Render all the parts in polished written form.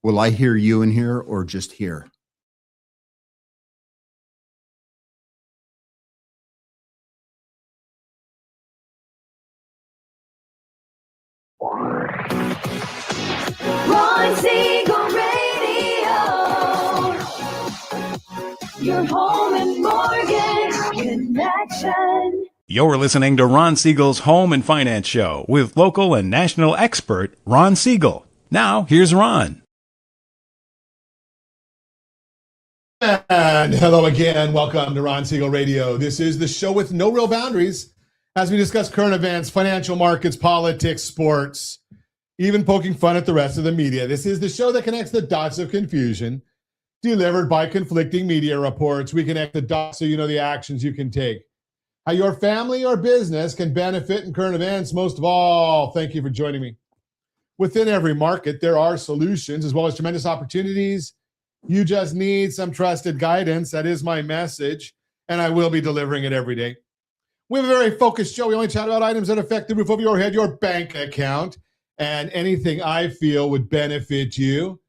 Will I hear you in here or just here? Ron Siegel Radio, your home and mortgage connection. You're listening to Ron Siegel's Home and Finance Show with local and national expert Ron Siegel. Now, here's Ron. And hello again. Welcome to Ron Siegel Radio. This is the show with no real boundaries as we discuss current events, financial markets, politics, sports, even poking fun at the rest of the media. This is the show that connects the dots of confusion delivered by conflicting media reports. We connect the dots so you know the actions you can take, how your family or business can benefit in current events. Most of all, thank you for joining me. Within every market, there are solutions as well as tremendous opportunities. You just need some trusted guidance. That is my message, and I will be delivering it every day. We have a very focused show. We only chat about items that affect the roof over your head, your bank account, and anything I feel would benefit you.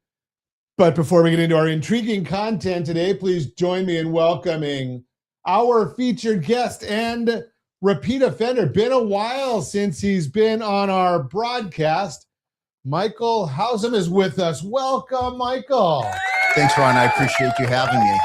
But before we get into our intriguing content today, please join me in welcoming our featured guest and repeat offender. Been a while since he's been on our broadcast. Michael Hausam is with us. Welcome, Michael. Thanks, Ron. I appreciate you having me.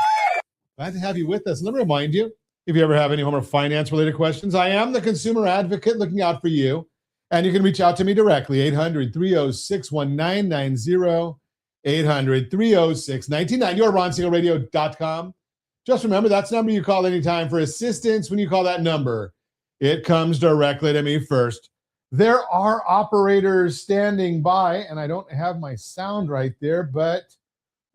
Glad to have you with us. Let me remind you, if you ever have any home or finance related questions, I am the consumer advocate looking out for you. And you can reach out to me directly, 800-306-1990, 800-306-1990, or RonSiegelRadio.com. Just remember, that's the number you call anytime for assistance. When you call that number, it comes directly to me first. There are operators standing by, and I don't have my sound right there, but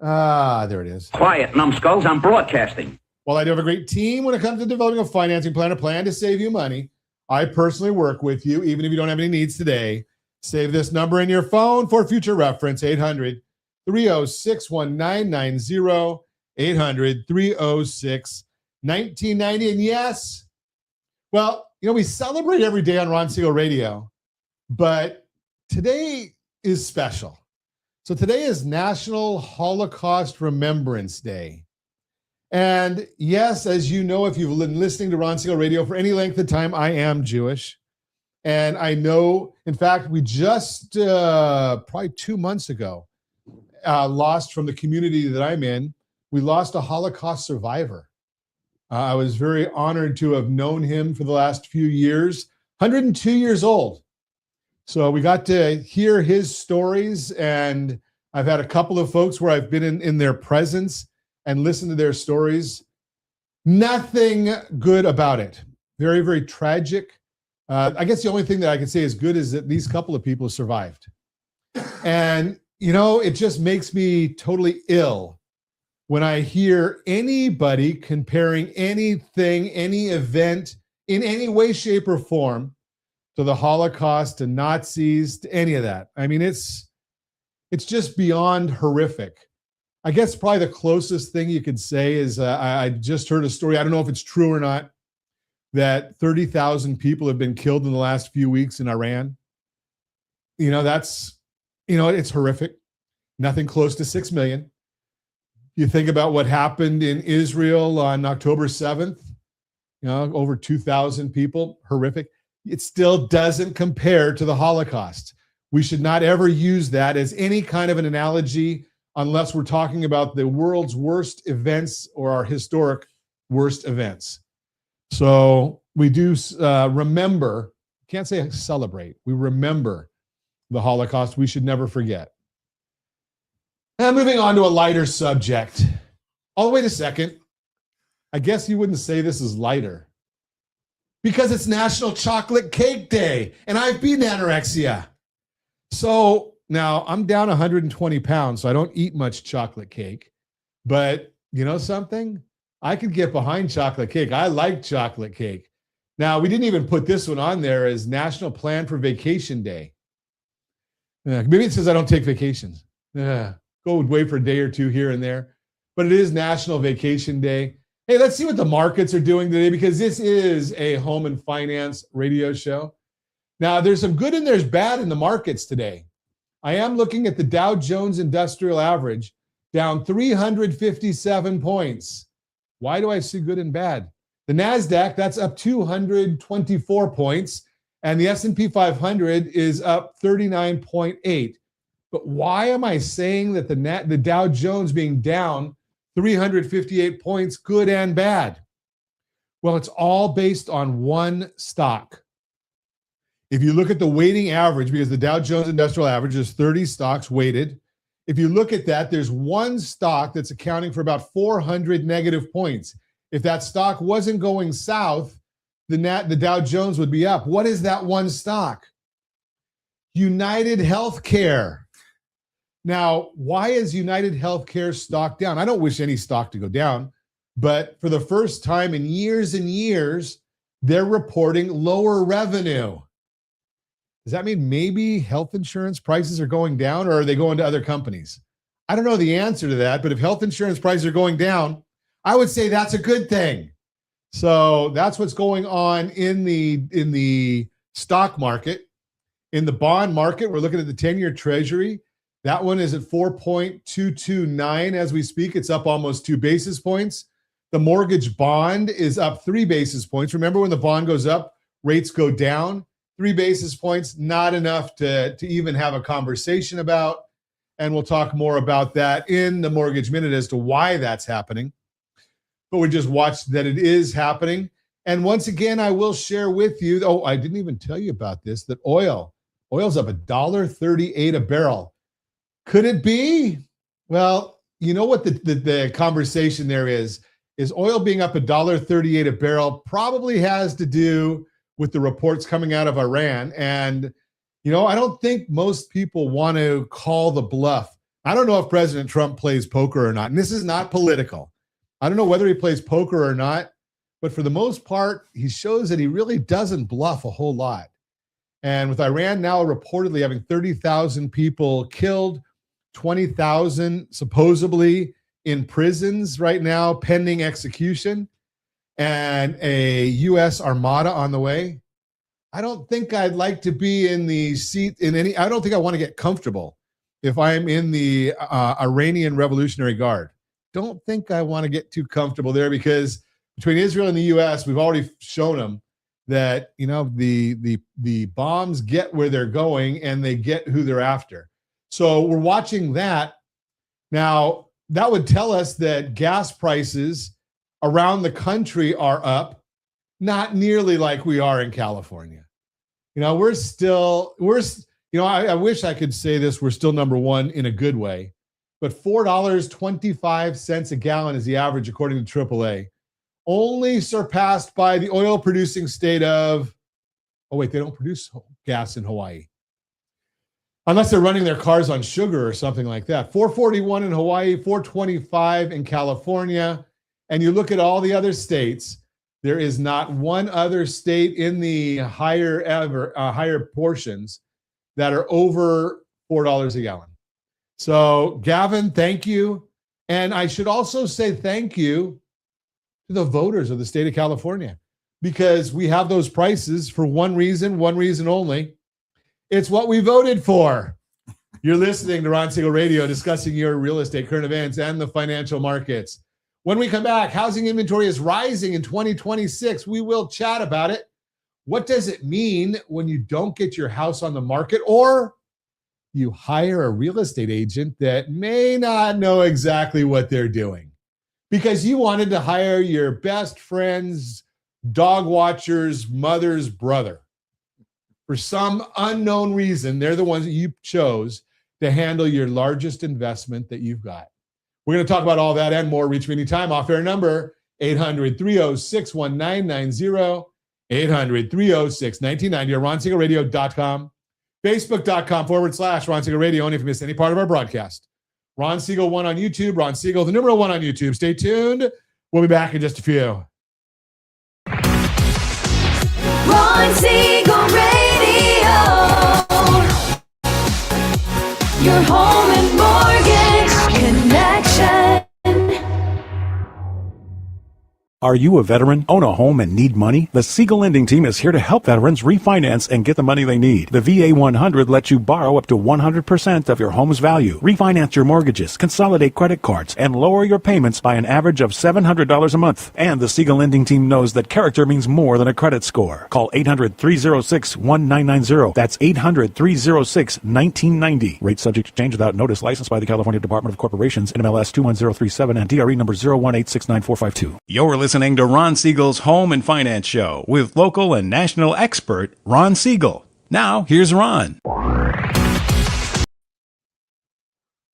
there it is. Quiet, numbskulls, I'm broadcasting. Well, I do have a great team when it comes to developing a financing plan, a plan to save you money. I personally work with you, even if you don't have any needs today. Save this number in your phone for future reference, 800-306-1990, 800-306-1990. And yes, well, you know, we celebrate every day on Ron Siegel Radio, but today is special. So today is National Holocaust Remembrance Day. And yes, as you know, if you've been listening to Ron Siegel Radio for any length of time, I am Jewish. And I know, in fact, we just probably 2 months ago lost from the community that I'm in, we lost a Holocaust survivor. I was very honored to have known him for the last few years, 102 years old. So we got to hear his stories, and I've had a couple of folks where I've been in their presence and listened to their stories. Nothing good about it. Very, very tragic. I guess the only thing that I can say is good is that these couple of people survived. And, you know, it just makes me totally ill when I hear anybody comparing anything, any event, in any way, shape, or form to the Holocaust, to Nazis, to any of that. I mean, it's just beyond horrific. I guess probably the closest thing you could say is I just heard a story, I don't know if it's true or not, that 30,000 people have been killed in the last few weeks in Iran. You know, that's, you know, it's horrific. Nothing close to 6 million. You think about what happened in Israel on October 7th, you know, over 2,000 people, horrific. It still doesn't compare to the Holocaust. We should not ever use that as any kind of an analogy unless we're talking about the world's worst events or our historic worst events. So we do remember, can't say celebrate, we remember the Holocaust. We should never forget. And moving on to a lighter subject. Oh, wait a second. I guess you wouldn't say this is lighter because it's National Chocolate Cake Day and I've beaten anorexia. So now I'm down 120 pounds, so I don't eat much chocolate cake. But you know something? I could get behind chocolate cake. I like chocolate cake. Now, we didn't even put this one on there as National Plan for Vacation Day. Maybe it says I don't take vacations. Go away for a day or two here and there. But it is National Vacation Day. Hey, let's see what the markets are doing today because this is a home and finance radio show. Now, there's some good and there's bad in the markets today. I am looking at the Dow Jones Industrial Average down 357 points. Why do I see good and bad? The NASDAQ, that's up 224 points, and the S&P 500 is up 39.8. But why am I saying that the Dow Jones being down 358 points, good and bad? Well, it's all based on one stock. If you look at the weighting average, because the Dow Jones Industrial Average is 30 stocks weighted, if you look at that, there's one stock that's accounting for about 400 negative points. If that stock wasn't going south, the Dow Jones would be up. What is that one stock? United Healthcare. Now, why is United Healthcare stock down? I don't wish any stock to go down, but for the first time in years and years, they're reporting lower revenue. Does that mean maybe health insurance prices are going down, or are they going to other companies? I don't know the answer to that, but if health insurance prices are going down, I would say that's a good thing. So that's what's going on in the stock market. In the bond market, we're looking at the 10-year Treasury. That one is at 4.229 as we speak. It's up almost 2 basis points. The mortgage bond is up 3 basis points. Remember, when the bond goes up, rates go down. 3 basis points, not enough to even have a conversation about. And we'll talk more about that in the Mortgage Minute as to why that's happening. But we just watched that it is happening. And once again, I will share with you, I didn't even tell you about this, that oil's up $1.38 a barrel. Could it be? Well, you know what the conversation there is oil being up $1.38 a barrel probably has to do with the reports coming out of Iran. And, I don't think most people want to call the bluff. I don't know if President Trump plays poker or not. And this is not political. I don't know whether he plays poker or not, but for the most part, he shows that he really doesn't bluff a whole lot. And with Iran now reportedly having 30,000 people killed, 20,000 supposedly in prisons right now pending execution, and a U.S. armada on the way, I don't think I'd like to be in the seat I don't think I want to get comfortable if I'm in the Iranian Revolutionary Guard. Don't think I want to get too comfortable there, because between Israel and the U.S., we've already shown them that, the bombs get where they're going and they get who they're after. So we're watching that. Now, that would tell us that gas prices around the country are up, not nearly like we are in California. I wish I could say this, we're still number one in a good way, but $4.25 a gallon is the average according to AAA, only surpassed by the oil producing state of, they don't produce gas in Hawaii. Unless they're running their cars on sugar or something like that. $4.41 in Hawaii, $4.25 in California. And you look at all the other states, there is not one other state in the higher portions that are over $4 a gallon. So, Gavin, thank you. And I should also say thank you to the voters of the state of California, because we have those prices for one reason only. It's what we voted for. You're listening to Ron Siegel Radio, discussing your real estate, current events, and the financial markets. When we come back, housing inventory is rising in 2026. We will chat about it. What does it mean when you don't get your house on the market, or you hire a real estate agent that may not know exactly what they're doing because you wanted to hire your best friend's dog watcher's mother's brother? For some unknown reason, they're the ones that you chose to handle your largest investment that you've got. We're going to talk about all that and more. Reach me anytime. Off-air number, 800-306-1990, 800-306-1990, or RonSiegelRadio.com, Facebook.com/Ron Siegel Radio, and if you missed any part of our broadcast. Ron Siegel 1 on YouTube, Ron Siegel, the number 1 on YouTube. Stay tuned. We'll be back in just a few. Ron Siegel Radio. Your home and mortgage connection. Are you a veteran, own a home, and need money? The Siegel lending team is here to help veterans refinance and get the money they need. The VA 100 lets you borrow up to 100% of your home's value, refinance your mortgages, consolidate credit cards, and lower your payments by an average of $700 a month. And the Siegel lending team knows that character means more than a credit score. Call 800-306-1990. That's 800-306-1990. Rate subject to change without notice. Licensed by the California Department of Corporations, NMLS 21037, and DRE number 018694452. You're listening to Ron Siegel's Home and Finance Show with local and national expert Ron Siegel. Now, here's Ron.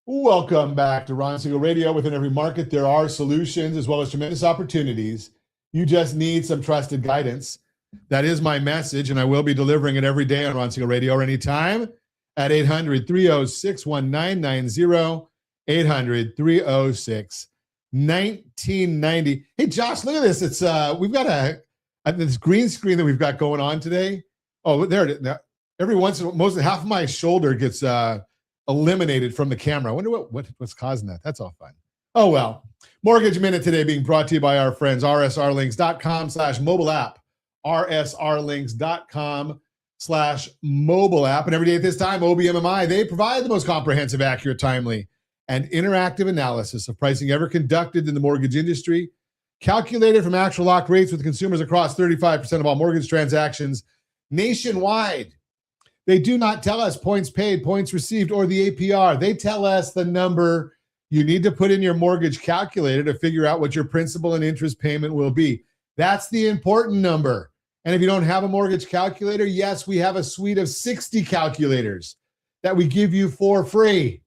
Welcome back to Ron Siegel Radio. Within every market, there are solutions as well as tremendous opportunities. You just need some trusted guidance. That is my message, and I will be delivering it every day on Ron Siegel Radio or anytime at 800-306-1990, 800-306-1990. Hey, Josh, look at this. It's we've got this green screen that we've got going on today. Oh, there it is. Now, every once in a while, most half of my shoulder gets eliminated from the camera. I wonder what's causing that. That's all fun. Oh, well. Mortgage Minute today being brought to you by our friends, rsrlinks.com/mobile app, rsrlinks.com/mobile app. And every day at this time, OBMMI, they provide the most comprehensive, accurate, timely, and interactive analysis of pricing ever conducted in the mortgage industry, calculated from actual locked rates with consumers across 35% of all mortgage transactions nationwide. They do not tell us points paid, points received, or the APR. They tell us the number you need to put in your mortgage calculator to figure out what your principal and interest payment will be. That's the important number. And if you don't have a mortgage calculator, yes, we have a suite of 60 calculators that we give you for free.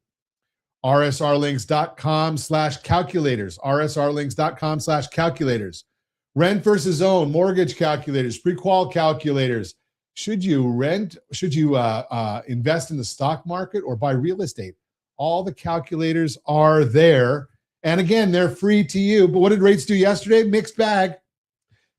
rsrlinks.com/calculators, rsrlinks.com/calculators. Rent versus own, mortgage calculators, pre-qual calculators. Should you rent? Should you invest in the stock market or buy real estate? All the calculators are there. And again, they're free to you. But what did rates do yesterday? Mixed bag.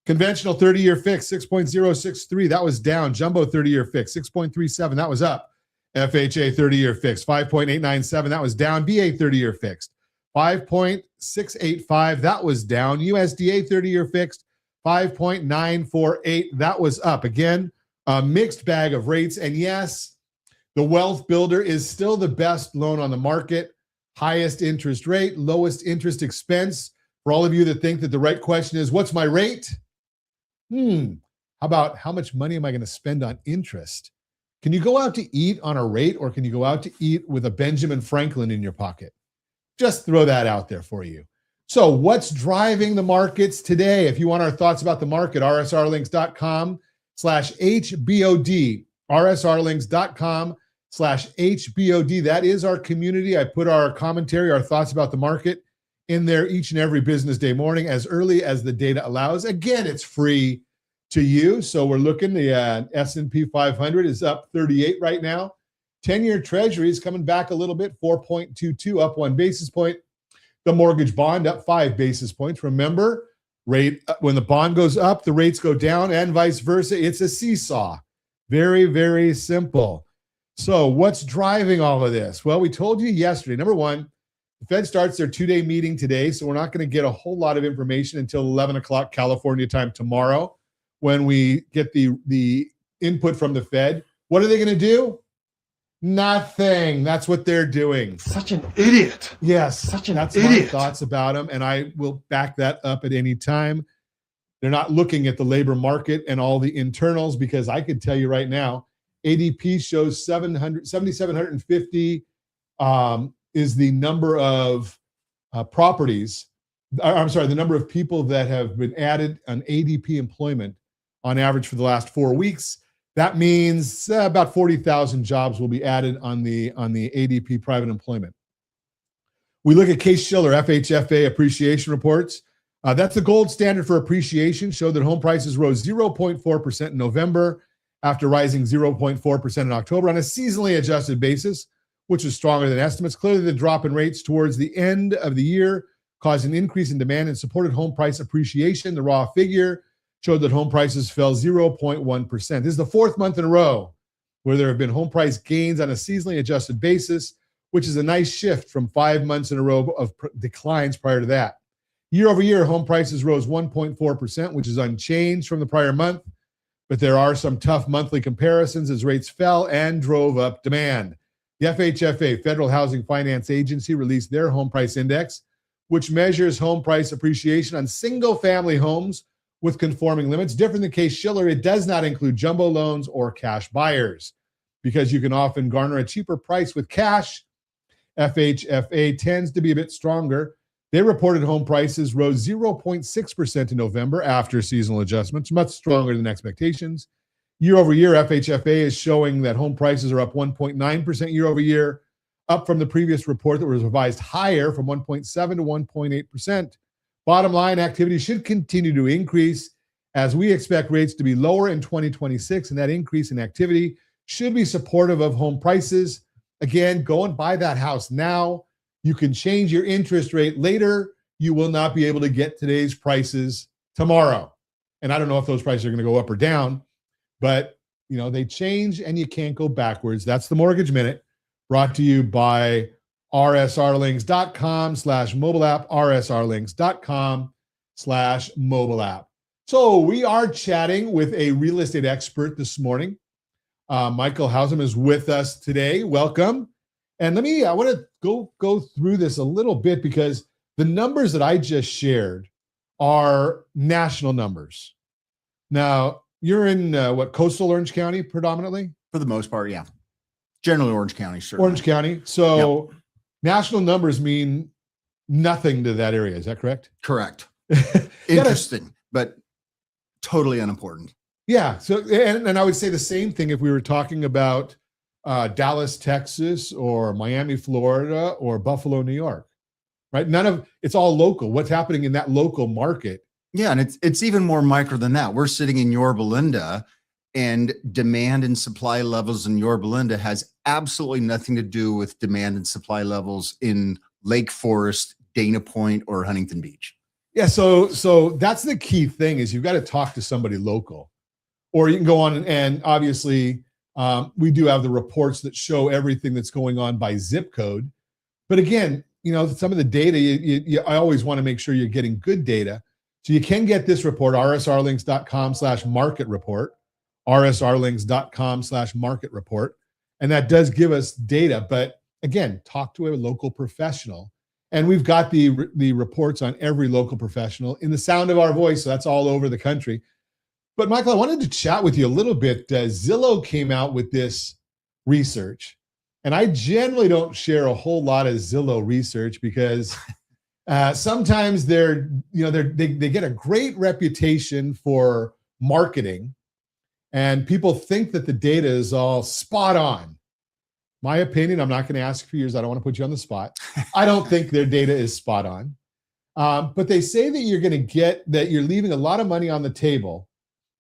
Conventional 30-year fix, 6.063. That was down. Jumbo 30-year fix, 6.37. That was up. FHA 30-year fixed, 5.897. That was down. BA 30-year fixed, 5.685. That was down. USDA 30-year fixed, 5.948. That was up. Again, a mixed bag of rates. And yes, the Wealth Builder is still the best loan on the market. Highest interest rate, lowest interest expense. For all of you that think that the right question is, what's my rate? How about how much money am I going to spend on interest? Can you go out to eat on a rate, or can you go out to eat with a Benjamin Franklin in your pocket? Just throw that out there for you. So what's driving the markets today? If you want our thoughts about the market, rsrlinks.com/HBOD, rsrlinks.com/HBOD. That is our community. I put our commentary, our thoughts about the market in there each and every business day morning as early as the data allows. Again, it's free to you. So we're looking, the S&P 500 is up 38 right now. 10-year Treasury is coming back a little bit, 4.22, up 1 basis point. The mortgage bond up 5 basis points. Remember, rate when the bond goes up, the rates go down, and vice versa. It's a seesaw. Very, very simple. So what's driving all of this? Well, we told you yesterday. Number one, the Fed starts their 2-day meeting today, so we're not going to get a whole lot of information until 11 o'clock California time tomorrow when we get the input from the Fed. What are they going to do? Nothing. That's what they're doing. Such an idiot. Yes, Such an that's idiot. my thoughts about them, and I will back that up at any time. They're not looking at the labor market and all the internals, because I could tell you right now, ADP shows 7,750 is the number of properties. I'm sorry, the number of people that have been added on ADP employment on average for the last 4 weeks. That means about 40,000 jobs will be added on the ADP private employment. We look at Case-Shiller FHFA appreciation reports. That's the gold standard for appreciation. Showed that home prices rose 0.4% in November after rising 0.4% in October on a seasonally adjusted basis, which is stronger than estimates. Clearly, the drop in rates towards the end of the year caused an increase in demand and supported home price appreciation. The raw figure showed that home prices fell 0.1%. This is the 4th month in a row where there have been home price gains on a seasonally adjusted basis, which is a nice shift from 5 months in a row of declines prior to that. Year over year, home prices rose 1.4%, which is unchanged from the prior month. But there are some tough monthly comparisons as rates fell and drove up demand. The FHFA, Federal Housing Finance Agency, released their home price index, which measures home price appreciation on single-family homes with conforming limits. Different than Case-Shiller, it does not include jumbo loans or cash buyers because you can often garner a cheaper price with cash. FHFA tends to be a bit stronger. They reported home prices rose 0.6% in November after seasonal adjustments, much stronger than expectations. Year over year, FHFA is showing that home prices are up 1.9% year over year, up from the previous report that was revised higher from 1.7 to 1.8%. Bottom line, activity should continue to increase as we expect rates to be lower in 2026, and that increase in activity should be supportive of home prices. Again, go and buy that house now. You can change your interest rate later. You will not be able to get today's prices tomorrow. And I don't know if those prices are going to go up or down, but they change and you can't go backwards. That's the Mortgage Minute, brought to you by rsrlinks.com/mobile app, rsrlinks.com/mobile app. So we are chatting with a real estate expert this morning. Michael Hausam is with us today. Welcome. And I want to go through this a little bit because the numbers that I just shared are national numbers. Now, you're in coastal Orange County predominantly? For the most part, yeah. Generally Orange County, sure. Orange County. So national numbers mean nothing to that area. Is that correct? Correct. Interesting, but totally unimportant. Yeah. So, and I would say the same thing if we were talking about Dallas, Texas, or Miami, Florida, or Buffalo, New York, right? It's all local. What's happening in that local market? Yeah, and it's even more micro than that. We're sitting in Yorba Linda, and demand and supply levels in Yorba Linda has absolutely nothing to do with demand and supply levels in Lake Forest, Dana Point, or Huntington Beach. Yeah, so that's the key thing is you've got to talk to somebody local, or you can go on and obviously. We do have the reports that show everything that's going on by zip code. But again, some of the data, I always want to make sure you're getting good data. So you can get this report, rsrlinks.com/market report, rsrlinks.com/market report. And that does give us data. But again, talk to a local professional. And we've got the reports on every local professional in the sound of our voice. So that's all over the country. But Michael, I wanted to chat with you a little bit. Zillow came out with this research, and I generally don't share a whole lot of Zillow research because sometimes they get a great reputation for marketing, and people think that the data is all spot on. My opinion, I'm not going to ask for yours. I don't want to put you on the spot. I don't think their data is spot on, but they say that you're leaving a lot of money on the table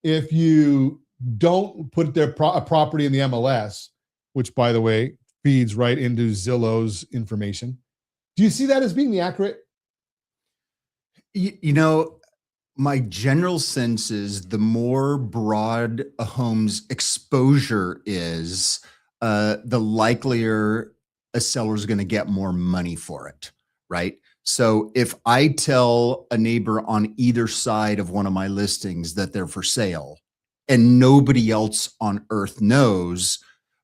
if you don't put a property in the MLS, which, by the way, feeds right into Zillow's information. Do you see that as being the accurate? My general sense is the more broad a home's exposure is, the likelier a seller is going to get more money for it, right? So if I tell a neighbor on either side of one of my listings that they're for sale and nobody else on earth knows,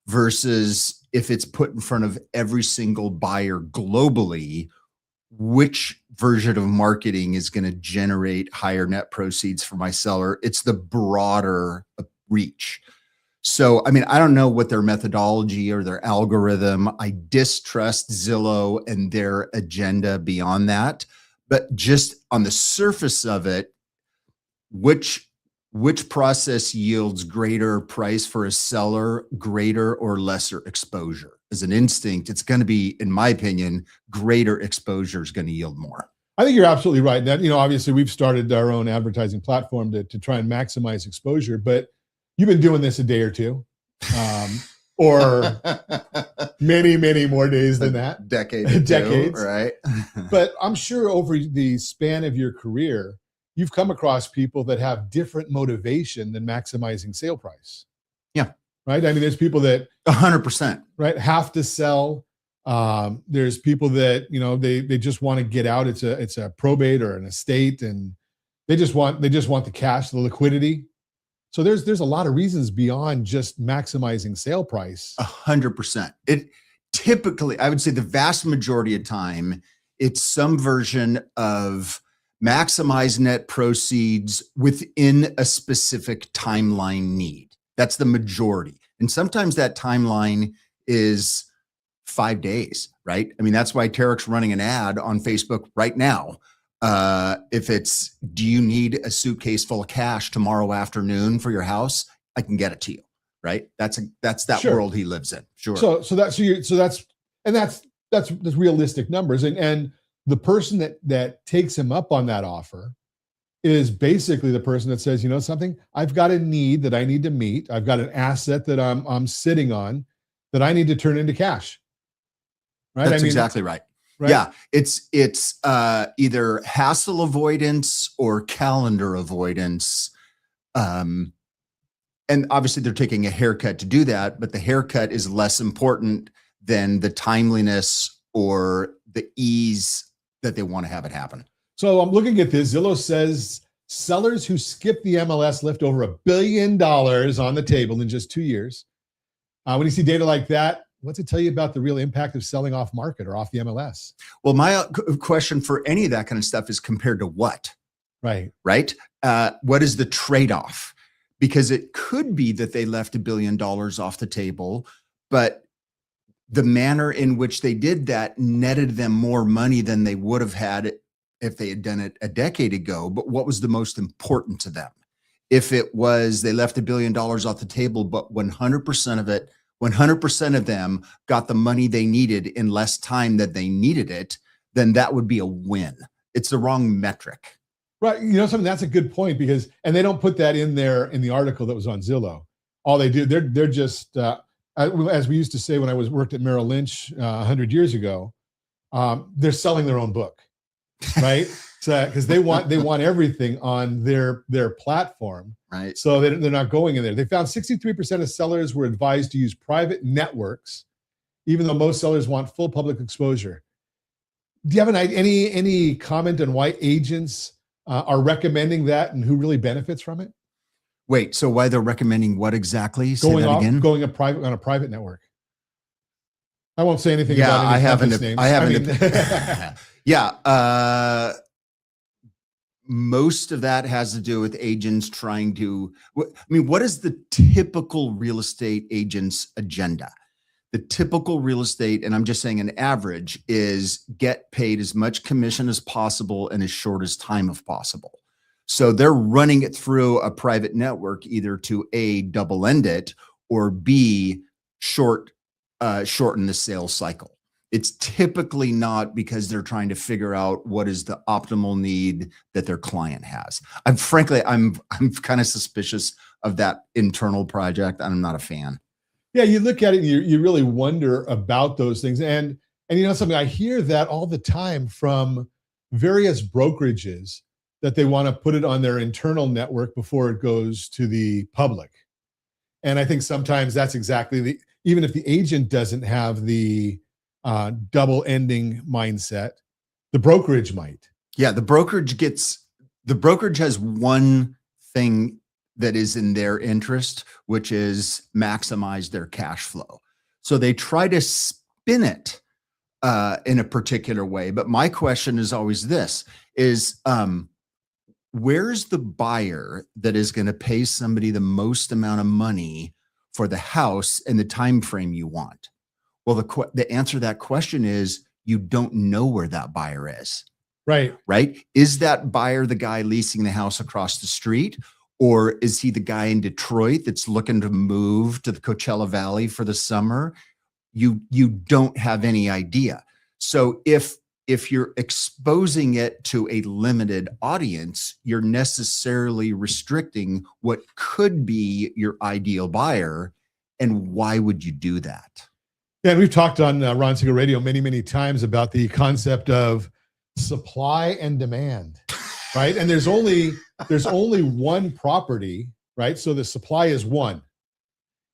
versus if it's put in front of every single buyer globally, which version of marketing is going to generate higher net proceeds for my seller? It's the broader reach. So, I don't know what their methodology or their algorithm. I distrust Zillow and their agenda beyond that. But just on the surface of it, which process yields greater price for a seller, greater or lesser exposure? As an instinct, it's going to be, in my opinion, greater exposure is going to yield more. I think you're absolutely right. That, obviously we've started our own advertising platform to try and maximize exposure, but you've been doing this a day or two, or many, many more days than that. Decades, right? But I'm sure over the span of your career, you've come across people that have different motivation than maximizing sale price. Yeah. Right? There's people that 100%, right, have to sell There's people that, they just want to get out. It's a probate or an estate, and they just want the cash, the liquidity. So there's a lot of reasons beyond just maximizing sale price. 100%. It typically, I would say the vast majority of time, it's some version of maximize net proceeds within a specific timeline need. That's the majority. And sometimes that timeline is 5 days, right? I mean, that's why Tarek's running an ad on Facebook right now. If it's, do you need a suitcase full of cash tomorrow afternoon for your house? I can get it to you, right? That's that Sure. world he lives in. Sure. That's realistic numbers. And the person that takes him up on that offer is basically the person that says, something, I've got a need that I need to meet. I've got an asset that I'm sitting on that I need to turn into cash. Right? That's exactly right. Right? Yeah, it's either hassle avoidance or calendar avoidance. And obviously they're taking a haircut to do that, but the haircut is less important than the timeliness or the ease that they want to have it happen. So I'm looking at this. Zillow says sellers who skip the MLS left over $1 billion on the table in just 2 years. When you see data like that, what's it tell you about the real impact of selling off market or off the MLS? Well, my question for any of that kind of stuff is compared to what? Right. Right? What is the trade-off? Because it could be that they left $1 billion off the table, but the manner in which they did that netted them more money than they would have had if they had done it a decade ago. But what was the most important to them? If it was they left $1 billion off the table, but 100% of them got the money they needed in less time than they needed it, then that would be a win. It's the wrong metric. Right. Something that's a good point, because, and they don't put that in there in the article that was on Zillow. All they do, they're just, as we used to say when I worked at Merrill Lynch 100 years ago, they're selling their own book, right? Because they want everything on their platform, right? So they're not going in there. They found 63% of sellers were advised to use private networks, even though most sellers want full public exposure. Do you have any comment on why agents are recommending that and who really benefits from it? Wait, so why they're recommending what exactly? Say Going that again. Going on a private network. I won't say anything Yeah, about any I haven't. names. I haven't. Yeah. Most of that has to do with agents trying to, what is the typical real estate agent's agenda? The typical real estate, and I'm just saying an average, is get paid as much commission as possible in as short as time as possible. So they're running it through a private network either to A, double end it, or B, shorten the sales cycle. It's typically not because they're trying to figure out what is the optimal need that their client has. I'm kind of suspicious of that internal project. I'm not a fan. Yeah, you look at it and you really wonder about those things. And something, I hear that all the time from various brokerages that they want to put it on their internal network before it goes to the public. And I think sometimes that's exactly even if the agent doesn't have the double ending mindset, the brokerage might. Yeah, the brokerage has one thing that is in their interest, which is maximize their cash flow. So they try to spin it in a particular way. But my question is always this, where's the buyer that is going to pay somebody the most amount of money for the house in the time frame you want? Well, the answer to that question is you don't know where that buyer is. Right. Is that buyer the guy leasing the house across the street? Or is he the guy in Detroit that's looking to move to the Coachella Valley for the summer? You don't have any idea. So if you're exposing it to a limited audience, you're necessarily restricting what could be your ideal buyer. And why would you do that? Yeah, and we've talked on Ron Siegel Radio many, many times about the concept of supply and demand, right? And there's only one property, right? So the supply is one.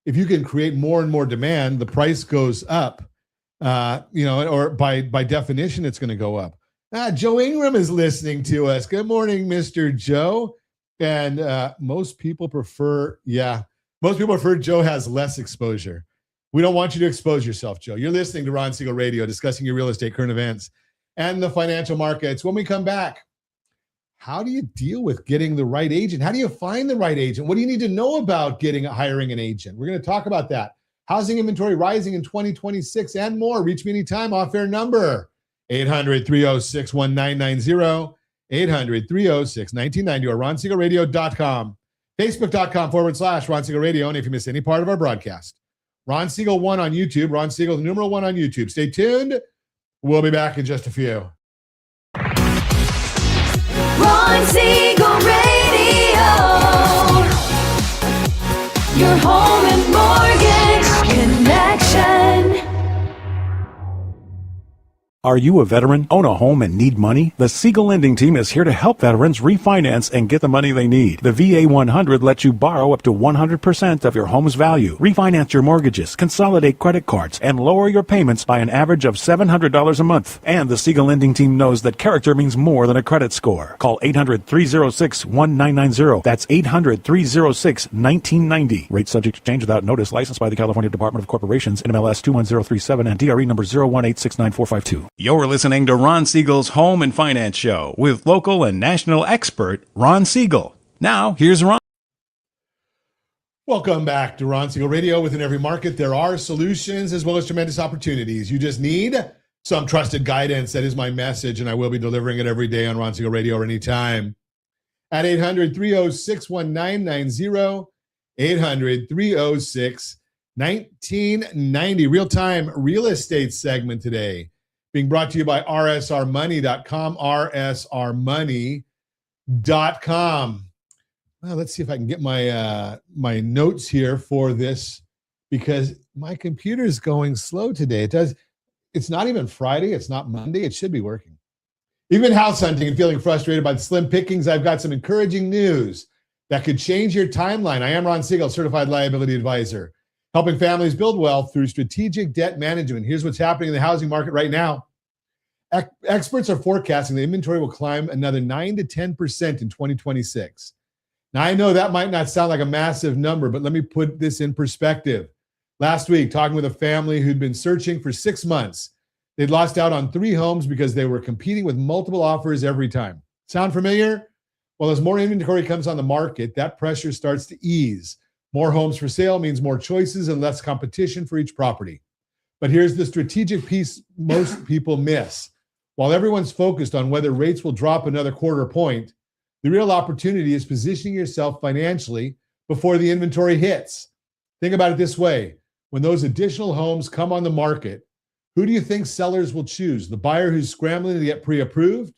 If you can create more and more demand, the price goes up. or by definition, it's going to go up. Joe Ingram is listening to us. Good morning, Mr. Joe. And most people prefer Joe has less exposure. We don't want you to expose yourself, Joe. You're listening to Ron Siegel Radio, discussing your real estate, current events, and the financial markets. When we come back, how do you deal with getting the right agent? How do you find the right agent? What do you need to know about hiring an agent? We're going to talk about that. Housing inventory rising in 2026 and more. Reach me anytime. Off-air number, 800-306-1990, 800-306-1990, or ronsiegelradio.com, facebook.com/Ron Siegel Radio. And if you miss any part of our broadcast, Ron Siegel 1 on YouTube, Ron Siegel, the numeral 1 on YouTube. Stay tuned. We'll be back in just a few. Ron Siegel Radio. Your home and mortgage connection. Are you a veteran, own a home, and need money? The Siegel Lending Team is here to help veterans refinance and get the money they need. The VA 100 lets you borrow up to 100% of your home's value, refinance your mortgages, consolidate credit cards, and lower your payments by an average of $700 a month. And the Siegel Lending Team knows that character means more than a credit score. Call 800-306-1990. That's 800-306-1990. Rate subject to change without notice. Licensed by the California Department of Corporations, NMLS 21037, and DRE number 018694452. You're listening to Ron Siegel's Home and Finance Show with local and national expert Ron Siegel. Now, here's Ron. Welcome back to Ron Siegel Radio. Within every market, there are solutions as well as tremendous opportunities. You just need some trusted guidance. That is my message, and I will be delivering it every day on Ron Siegel Radio or anytime. At 800-306-1990, 800-306-1990. Real-time real estate segment today, being brought to you by rsrmoney.com, rsrmoney.com. Well, let's see if I can get my my notes here for this, because my computer is going slow today. It's not even Friday. It's not Monday. It should be working. Even house hunting and feeling frustrated by the slim pickings, I've got some encouraging news that could change your timeline. I am Ron Siegel, Certified Liability Advisor, helping families build wealth through strategic debt management. Here's what's happening in the housing market right now. Experts are forecasting the inventory will climb another 9 to 10% in 2026. Now, I know that might not sound like a massive number, but let me put this in perspective. Last week, talking with a family who'd been searching for 6 months. They'd lost out on 3 homes because they were competing with multiple offers every time. Sound familiar? Well, as more inventory comes on the market, that pressure starts to ease. More homes for sale means more choices and less competition for each property. But here's the strategic piece most people miss. While everyone's focused on whether rates will drop another quarter point, the real opportunity is positioning yourself financially before the inventory hits. Think about it this way. When those additional homes come on the market, who do you think sellers will choose? The buyer who's scrambling to get pre-approved,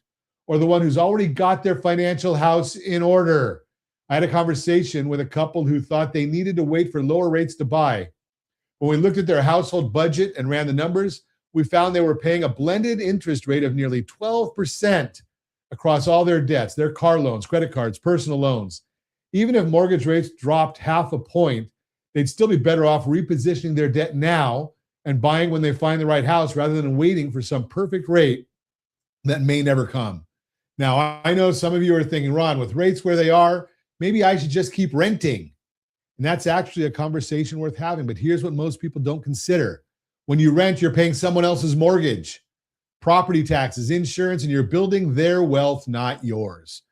or the one who's already got their financial house in order? I had a conversation with a couple who thought they needed to wait for lower rates to buy. When we looked at their household budget and ran the numbers, we found they were paying a blended interest rate of nearly 12% across all their debts, their car loans, credit cards, personal loans. Even if mortgage rates dropped half a point, they'd still be better off repositioning their debt now and buying when they find the right house rather than waiting for some perfect rate that may never come. Now, I know some of you are thinking, Ron, with rates where they are, maybe I should just keep renting. And that's actually a conversation worth having. But here's what most people don't consider. When you rent, you're paying someone else's mortgage, property taxes, insurance, and you're building their wealth, not yours.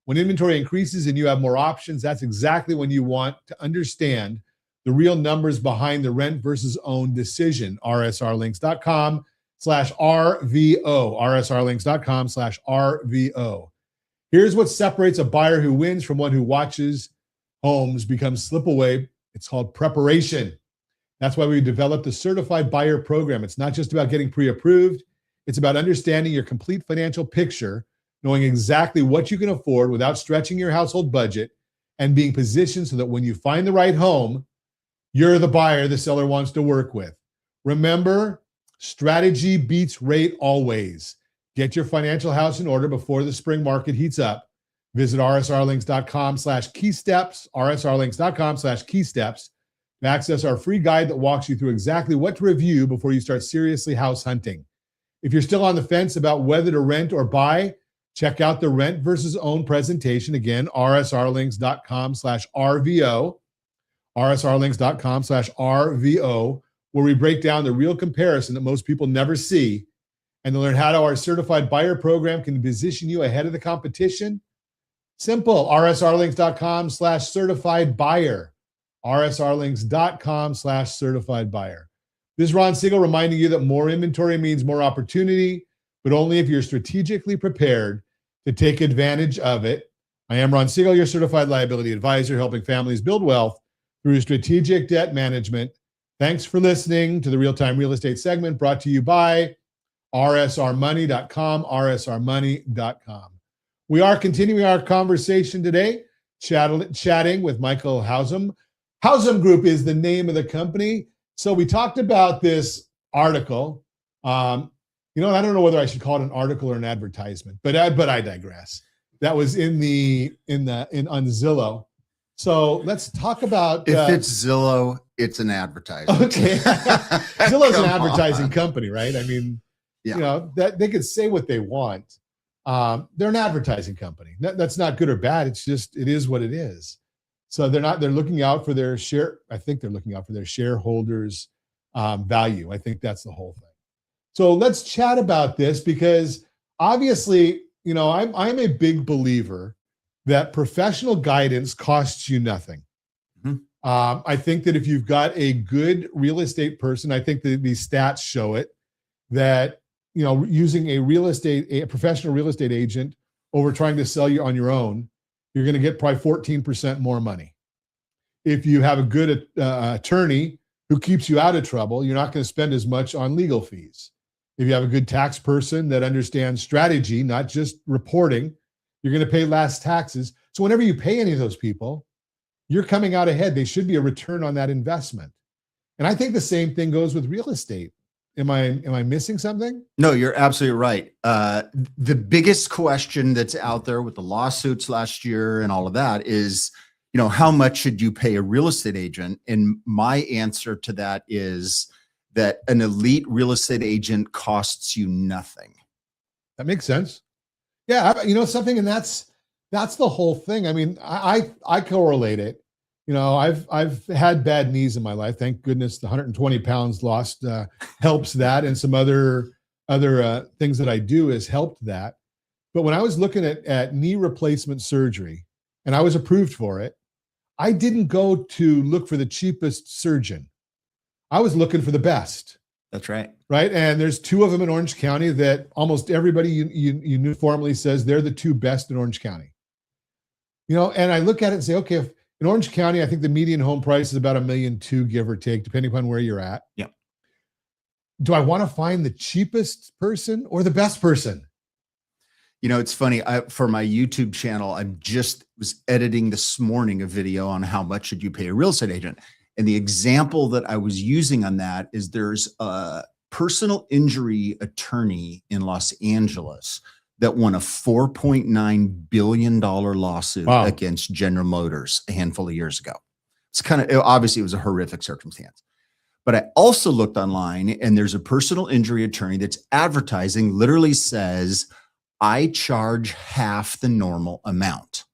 When inventory increases and you have more options, that's exactly when you want to understand the real numbers behind the rent versus own decision. rsrlinks.com/RVO, rsrlinks.com/RVO. Here's what separates a buyer who wins from one who watches homes become slip away. It's called preparation. That's why we developed the Certified Buyer Program. It's not just about getting pre-approved. It's about understanding your complete financial picture, knowing exactly what you can afford without stretching your household budget, and being positioned so that when you find the right home, you're the buyer the seller wants to work with. Remember, strategy beats rate always. Get your financial house in order before the spring market heats up. Visit rsrlinks.com/keysteps, rsrlinks.com/keysteps to access our free guide that walks you through exactly what to review before you start seriously house hunting. If you're still on the fence about whether to rent or buy, check out the rent versus own presentation. Again, rsrlinks.com/RVO, rsrlinks.com/RVO, where we break down the real comparison that most people never see, and to learn how our certified buyer program can position you ahead of the competition. Simple, rsrlinks.com/certified buyer, rsrlinks.com/certified buyer. This is Ron Siegel reminding you that more inventory means more opportunity, but only if you're strategically prepared to take advantage of it. I am Ron Siegel, your certified liability advisor, helping families build wealth through strategic debt management. Thanks for listening to the Real-Time Real Estate segment brought to you by rsrmoney.com, rsrmoney.com. We are continuing our conversation today, chatting with Michael Hausam. Hausam Group is the name of the company. So we talked about this article. I don't know whether I should call it an article or an advertisement, but I digress. That was on Zillow. So let's talk about. If it's Zillow, it's an advertisement. Okay, Zillow's an advertising company, right? I mean, Yeah. that they could say what they want. They're an advertising company. That's not good or bad. It's just it is what it is. So they're looking out for their share. I think they're looking out for their shareholders' value. I think that's the whole thing. So let's chat about this because obviously, I'm a big believer that professional guidance costs you nothing. Mhm. I think that if you've got a good real estate person, I think that these stats show it, that using a professional real estate agent over trying to sell you on your own, you're going to get probably 14% more money. If you have a good attorney who keeps you out of trouble, you're not going to spend as much on legal fees. If you have a good tax person that understands strategy, not just reporting, you're going to pay less taxes. So whenever you pay any of those people, you're coming out ahead. They should be a return on that investment. And I think the same thing goes with real estate. Am I missing something? No, you're absolutely right. The biggest question that's out there with the lawsuits last year and all of that is, how much should you pay a real estate agent? And my answer to that is that an elite real estate agent costs you nothing. That makes sense. Yeah, something, and that's the whole thing. I mean, I correlate it. I've had bad knees in my life. Thank goodness the 120 pounds lost helps that, and some other things that I do has helped that. But when I was looking at knee replacement surgery, and I was approved for it, I didn't go to look for the cheapest surgeon. I was looking for the best. That's right. Right. And there's two of them in Orange County that almost everybody uniformly says they're the two best in Orange County. And I look at it and say, okay, if in Orange County, I think the median home price is about $1.2 million, give or take, depending upon where you're at. Yeah. Do I want to find the cheapest person or the best person? It's funny. For my YouTube channel, I just was editing this morning a video on how much should you pay a real estate agent. And the example that I was using on that is there's a personal injury attorney in Los Angeles that won a $4.9 billion lawsuit against General Motors a handful of years ago. It's obviously it was a horrific circumstance. But I also looked online and there's a personal injury attorney that's advertising, literally says, I charge half the normal amount.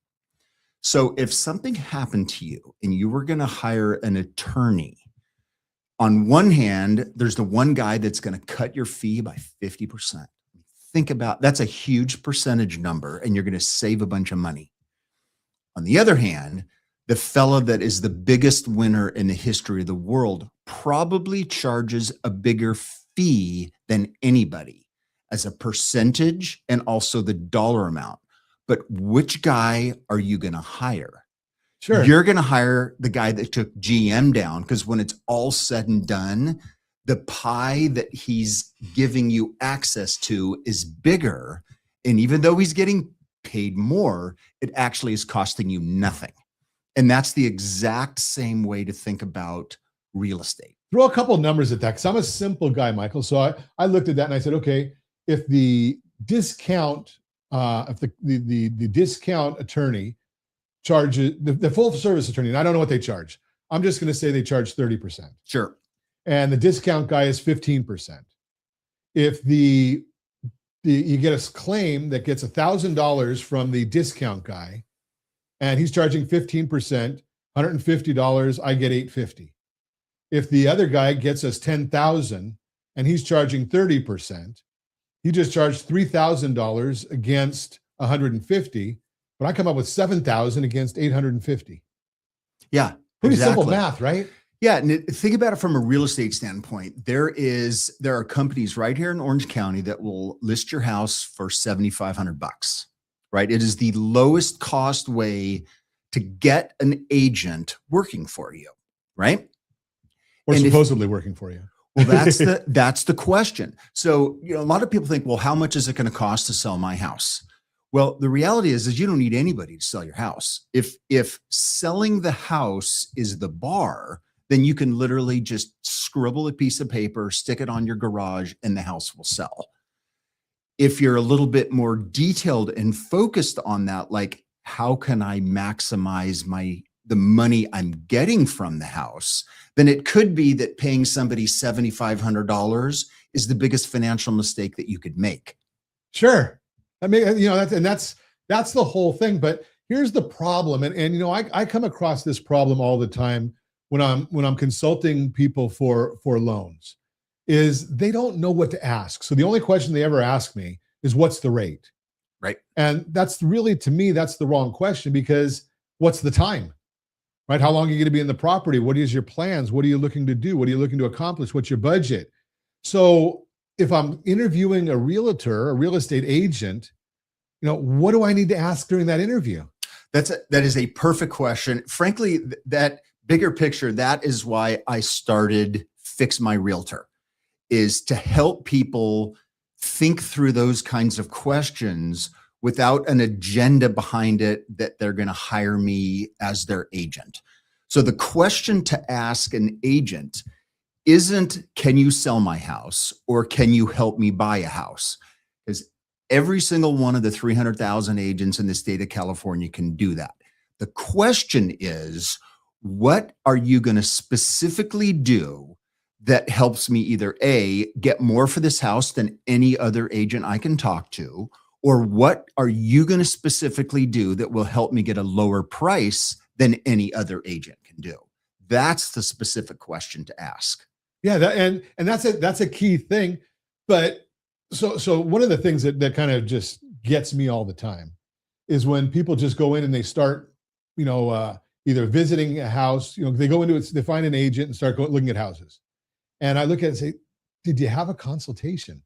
So if something happened to you and you were going to hire an attorney, on one hand, there's the one guy that's going to cut your fee by 50%. Think about that's a huge percentage number and you're going to save a bunch of money. On the other hand, the fellow that is the biggest winner in the history of the world probably charges a bigger fee than anybody as a percentage and also the dollar amount. But which guy are you going to hire? Sure. You're going to hire the guy that took GM down because when it's all said and done, the pie that he's giving you access to is bigger. And even though he's getting paid more, it actually is costing you nothing. And that's the exact same way to think about real estate. Throw a couple of numbers at that because I'm a simple guy, Michael. So I looked at that and I said, okay, if the discount if the discount attorney charges the full service attorney, and I don't know what they charge. I'm just going to say they charge 30%. Sure. And the discount guy is 15%. If you get a claim that gets $1,000 from the discount guy, and he's charging 15%, $150, I get $850. If the other guy gets us $10,000 and he's charging 30%, he just charged $3,000 against $150, but I come up with $7,000 against $850. Yeah. Pretty exactly. simple math, right? Yeah, and think about it from a real estate standpoint. There are companies right here in Orange County that will list your house for $7,500, right? It is the lowest cost way to get an agent working for you, right? Or And supposedly working for you. Well, that's the question. So, a lot of people think, well, how much is it going to cost to sell my house? Well, the reality is you don't need anybody to sell your house. If selling the house is the bar, then you can literally just scribble a piece of paper, stick it on your garage, and the house will sell. If you're a little bit more detailed and focused on that, like how can I maximize the money I'm getting from the house, then it could be that paying somebody $7,500 is the biggest financial mistake that you could make. Sure. I mean, that's the whole thing. But here's the problem. And I come across this problem all the time when I'm consulting people for loans, is they don't know what to ask. So the only question they ever ask me is, what's the rate? Right. And that's really, to me, that's the wrong question, because what's the time? Right? How long are you going to be in the property? What is your plans? What are you looking to do? What are you looking to accomplish? What's your budget? So if I'm interviewing a realtor, a real estate agent, what do I need to ask during that interview? That is a perfect question. Frankly, that bigger picture, that is why I started Fix My Realtor, is to help people think through those kinds of questions without an agenda behind it that they're going to hire me as their agent. So the question to ask an agent isn't, can you sell my house, or can you help me buy a house? Because every single one of the 300,000 agents in the state of California can do that. The question is, what are you going to specifically do that helps me either A, get more for this house than any other agent I can talk to, or what are you going to specifically do that will help me get a lower price than any other agent can do? That's the specific question to ask. Yeah, and that's a key thing. But so one of the things that kind of just gets me all the time is when people just go in and they start, either visiting a house, they go into it, they find an agent and start looking at houses. And I look at it and say, did you have a consultation?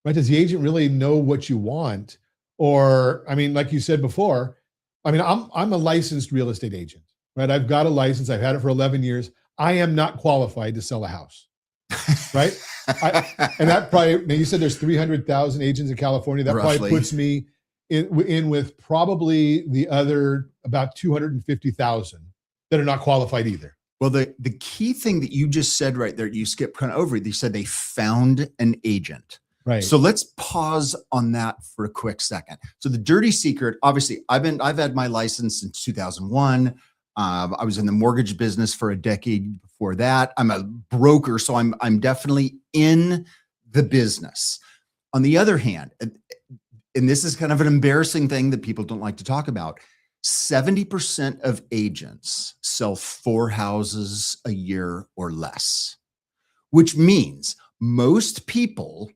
Right? Does the agent really know what you want? Or, like you said before, I'm a licensed real estate agent, right? I've got a license. I've had it for 11 years. I am not qualified to sell a house, right? And that probably, now you said there's 300,000 agents in California. That Roughly. probably puts me in with probably the other about 250,000 that are not qualified either. Well, the key thing that you just said right there, you skipped kind of over it. You said they found an agent. Right. So let's pause on that for a quick second. So the dirty secret, obviously, I've had my license since 2001. I was in the mortgage business for a decade before that. I'm a broker, so I'm definitely in the business. On the other hand, and this is kind of an embarrassing thing that people don't like to talk about, 70% of agents sell 4 houses a year or less, which means most people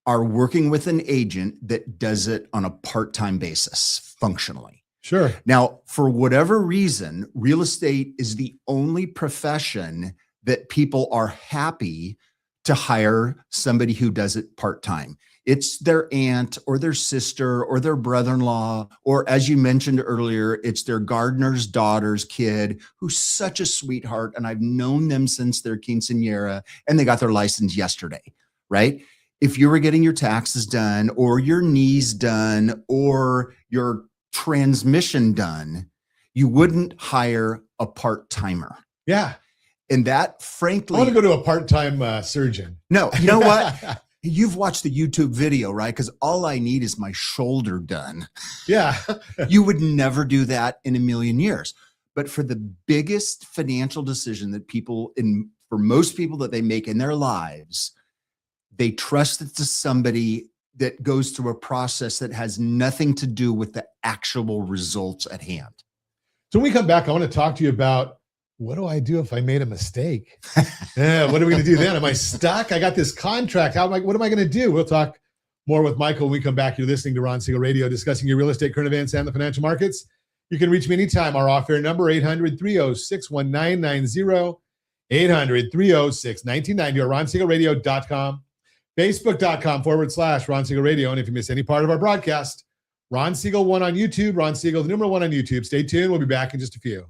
are working with an agent that does it on a part-time basis, functionally. Sure. Now, for whatever reason, real estate is the only profession that people are happy to hire somebody who does it part-time. It's their aunt or their sister or their brother-in-law, or as you mentioned earlier, it's their gardener's daughter's kid who's such a sweetheart, and I've known them since their quinceañera, and they got their license yesterday, right? If you were getting your taxes done or your knees done or your transmission done, you wouldn't hire a part-timer. Yeah. And that, frankly, I want to go to a part-time surgeon. No, you know what? You've watched the YouTube video, right? Because all I need is my shoulder done. Yeah. You would never do that in a million years. But for the biggest financial decision that for most people that they make in their lives, they trust it to somebody that goes through a process that has nothing to do with the actual results at hand. So when we come back, I want to talk to you about, what do I do if I made a mistake? Yeah, what are we going to do then? Am I stuck? I got this contract. What am I going to do? We'll talk more with Michael when we come back. You're listening to Ron Siegel Radio, discussing your real estate, current events, and the financial markets. You can reach me anytime. Our off-air number, 800-306-1990, 800-306-1990, or ronsiegelradio.com, facebook.com/Ron Siegel Radio. And if you miss any part of our broadcast, Ron Siegel 1 on YouTube, Ron Siegel, the number 1 on YouTube. Stay tuned. We'll be back in just a few.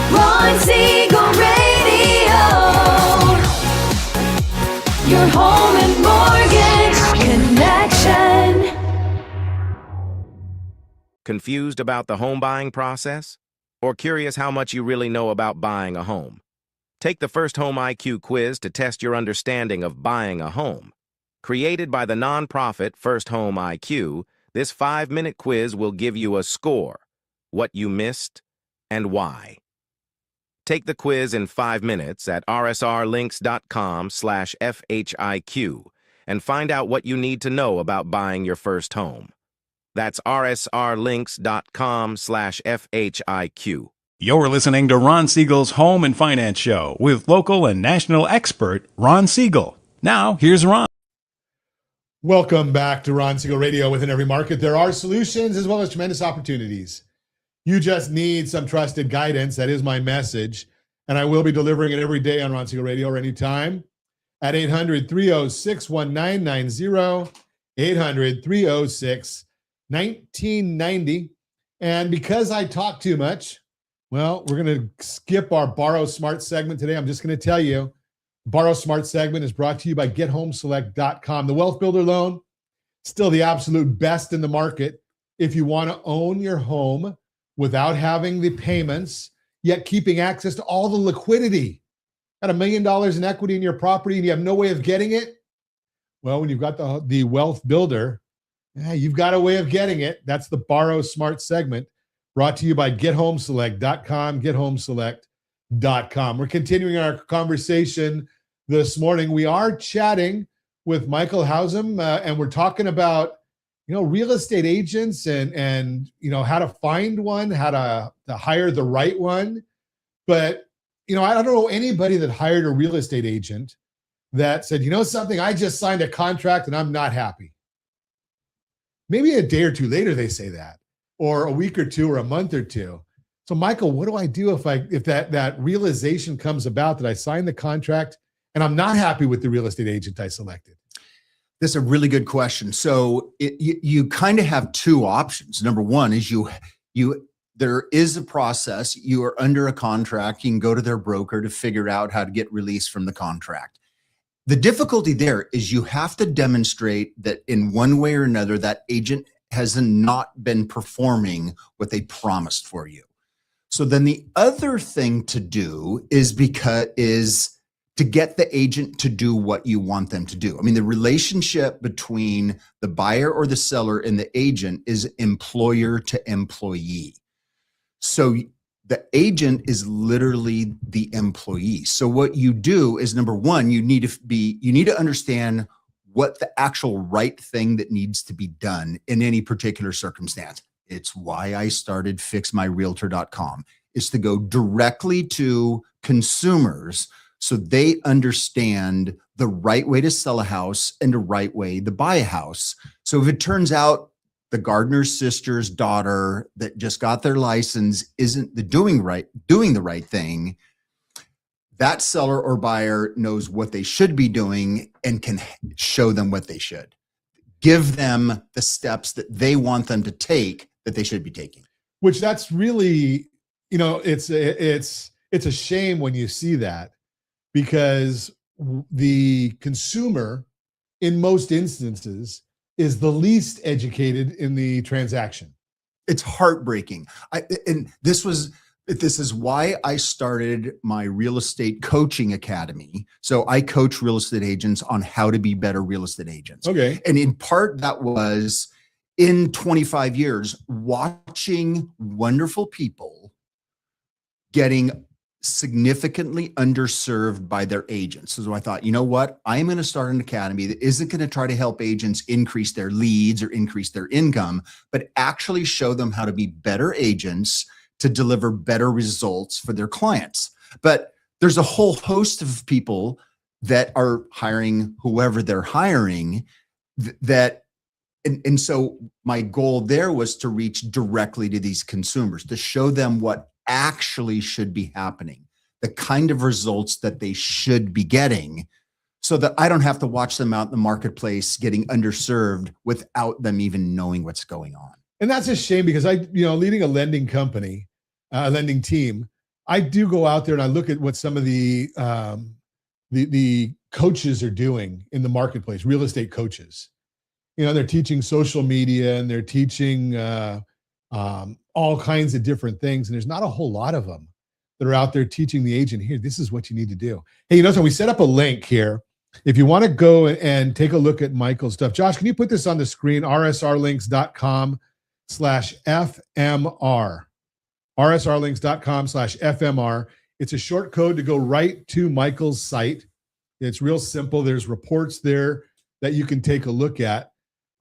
Ron Siegel Radio. Your home and mortgage connection. Confused about the home buying process? Or curious how much you really know about buying a home? Take the First Home IQ quiz to test your understanding of buying a home. Created by the nonprofit First Home IQ, this 5-minute quiz will give you a score, what you missed, and why. Take the quiz in 5 minutes at rsrlinks.com/FHIQ and find out what you need to know about buying your first home. That's rsrlinks.com/FHIQ. You're listening to Ron Siegel's Home and Finance Show with local and national expert Ron Siegel. Now, here's Ron. Welcome back to Ron Siegel Radio. Within every market, there are solutions as well as tremendous opportunities. You just need some trusted guidance. That is my message. And I will be delivering it every day on Ron Siegel Radio or anytime at 800-306-1990, 800-306-1990. And because I talk too much, well, we're going to skip our Borrow Smart segment today. I'm just going to tell you, Borrow Smart segment is brought to you by GetHomeSelect.com. The Wealth Builder loan, still the absolute best in the market if you want to own your home without having the payments, yet keeping access to all the liquidity. Got $1 million in equity in your property and you have no way of getting it? Well, when you've got the Wealth Builder, you've got a way of getting it. That's the Borrow Smart segment, brought to you by GetHomeSelect.com, GetHomeSelect.com. We're continuing our conversation this morning. We are chatting with Michael Hausam, and we're talking about real estate agents and how to find one, how to hire the right one. But, I don't know anybody that hired a real estate agent that said, something, I just signed a contract and I'm not happy. Maybe a day or two later, they say that, or a week or two, or a month or two. So Michael, what do I do if that realization comes about that I signed the contract and I'm not happy with the real estate agent I selected? That's a really good question. So you kind of have two options. Number one is there is a process. You are under a contract. You can go to their broker to figure out how to get released from the contract. The difficulty there is you have to demonstrate that in one way or another, that agent has not been performing what they promised for you. So then the other thing to do is to get the agent to do what you want them to do. I mean, the relationship between the buyer or the seller and the agent is employer to employee. So the agent is literally the employee. So what you do is, number one, you need to understand what the actual right thing that needs to be done in any particular circumstance. It's why I started fixmyrealtor.com, is to go directly to consumers so they understand the right way to sell a house and the right way to buy a house. So if it turns out the gardener's sister's daughter that just got their license isn't doing the right thing, that seller or buyer knows what they should be doing and can show them what they should. Give them the steps that they want them to take that they should be taking. Which that's really, it's a shame when you see that, because the consumer in most instances is the least educated in the transaction. It's heartbreaking. This is why I started my real estate coaching academy. So I coach real estate agents on how to be better real estate agents. Okay. And in part that was, in 25 years, watching wonderful people getting significantly underserved by their agents. So I thought, you know what? I'm going to start an academy that isn't going to try to help agents increase their leads or increase their income, but actually show them how to be better agents to deliver better results for their clients. But there's a whole host of people that are hiring whoever they're hiring and so my goal there was to reach directly to these consumers, to show them what actually should be happening, the kind of results that they should be getting, so that I don't have to watch them out in the marketplace getting underserved without them even knowing what's going on. And that's a shame, because leading a lending company, a lending team, I do go out there and I look at what some of the coaches are doing in the marketplace, real estate coaches. They're teaching social media and they're teaching all kinds of different things. And there's not a whole lot of them that are out there teaching the agent, here, this is what you need to do. Hey, so we set up a link here. If you want to go and take a look at Michael's stuff, Josh, can you put this on the screen? rsrlinks.com/FMR. rsrlinks.com/FMR. It's a short code to go right to Michael's site. It's real simple. There's reports there that you can take a look at.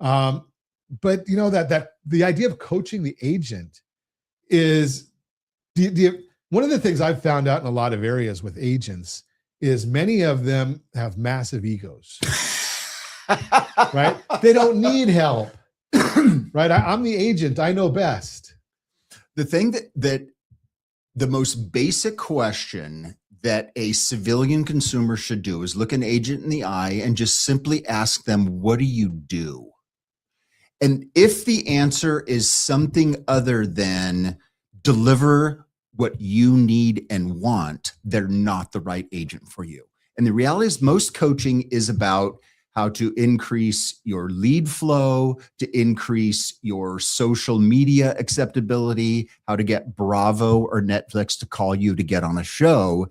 But that the idea of coaching the agent is one of the things I've found out in a lot of areas with agents is many of them have massive egos, right? They don't need help, right? I'm the agent. I know best. The thing that the most basic question that a civilian consumer should do is look an agent in the eye and just simply ask them, what do you do? And if the answer is something other than deliver what you need and want, they're not the right agent for you. And the reality is most coaching is about how to increase your lead flow, to increase your social media acceptability, how to get Bravo or Netflix to call you to get on a show.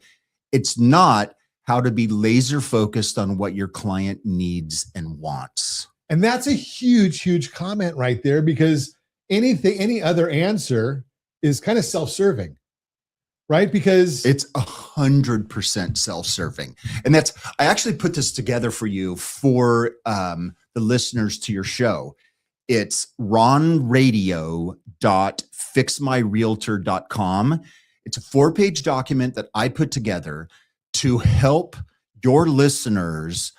It's not how to be laser focused on what your client needs and wants. And that's a huge, huge comment right there, because any other answer is kind of self-serving, right? Because it's 100% self-serving. And I actually put this together for you for the listeners to your show. It's ronradio.fixmyrealtor.com. It's a 4-page document that I put together to help your listeners.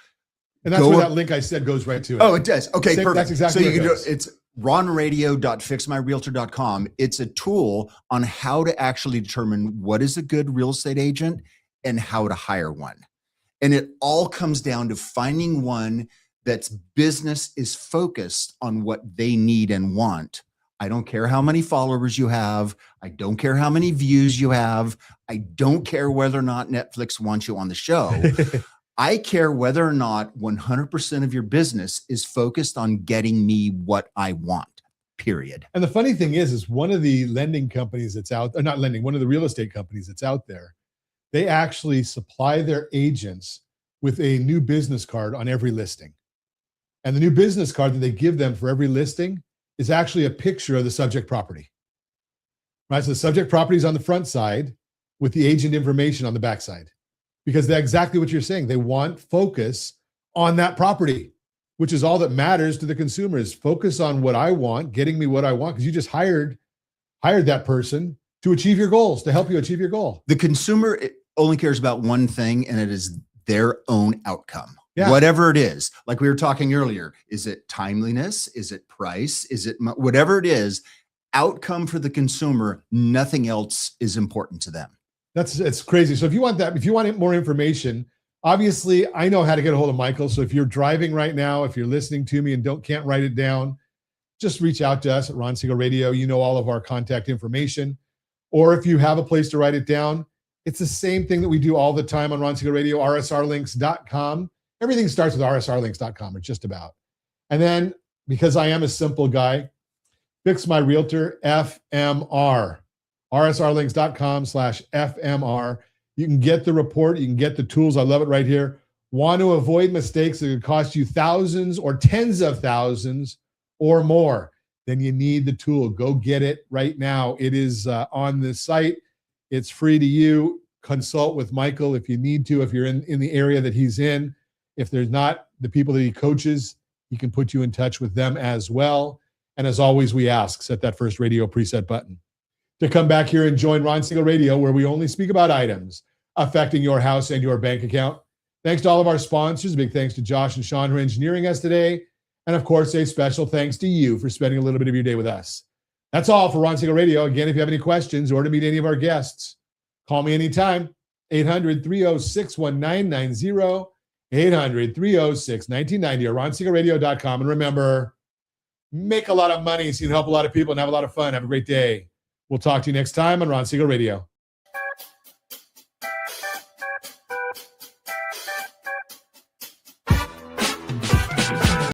And that's where that link I said goes right to it. Oh, it does. Okay, perfect. That's exactly so you can do it's ronradio.fixmyrealtor.com. It's a tool on how to actually determine what is a good real estate agent and how to hire one. And it all comes down to finding one that's business is focused on what they need and want. I don't care how many followers you have. I don't care how many views you have. I don't care whether or not Netflix wants you on the show. I care whether or not 100% of your business is focused on getting me what I want, period. And the funny thing is one of the lending companies that's out, or not lending, one of the real estate companies that's out there, they actually supply their agents with a new business card on every listing. And the new business card that they give them for every listing is actually a picture of the subject property, right? So the subject property is on the front side with the agent information on the back side. Because that's exactly what you're saying. They want focus on that property, which is all that matters to the consumer, is focus on what I want, getting me what I want, because you just hired that person to achieve your goals, to help you achieve your goal. The consumer only cares about one thing, and it is their own outcome. Yeah. Whatever it is, like we were talking earlier, is it timeliness? Is it price? Is it whatever it is, outcome for the consumer, nothing else is important to them. It's crazy. So if you want more information, obviously I know how to get a hold of Michael. So if you're driving right now, if you're listening to me and can't write it down, just reach out to us at Ron Siegel Radio. You know all of our contact information. Or if you have a place to write it down, it's the same thing that we do all the time on Ron Siegel Radio, rsrlinks.com. Everything starts with rsrlinks.com, or just about. And then, because I am a simple guy, Fix My Realtor, FMR. rsrlinks.com/FMR. You can get the report. You can get the tools. I love it right here. Want to avoid mistakes that could cost you thousands or tens of thousands or more, then you need the tool. Go get it right now. It is on the site. It's free to you. Consult with Michael if you need to, if you're in the area that he's in. If there's not the people that he coaches, he can put you in touch with them as well. And as always, we ask, set that first radio preset button to come back here and join Ron Siegel Radio, where we only speak about items affecting your house and your bank account. Thanks to all of our sponsors. Big thanks to Josh and Sean who are engineering us today. And of course, a special thanks to you for spending a little bit of your day with us. That's all for Ron Siegel Radio. Again, if you have any questions or to meet any of our guests, call me anytime. 800-306-1990, 800-306-1990, or ronsiegelradio.com. And remember, make a lot of money so you can help a lot of people and have a lot of fun. Have a great day. We'll talk to you next time on Ron Siegel Radio.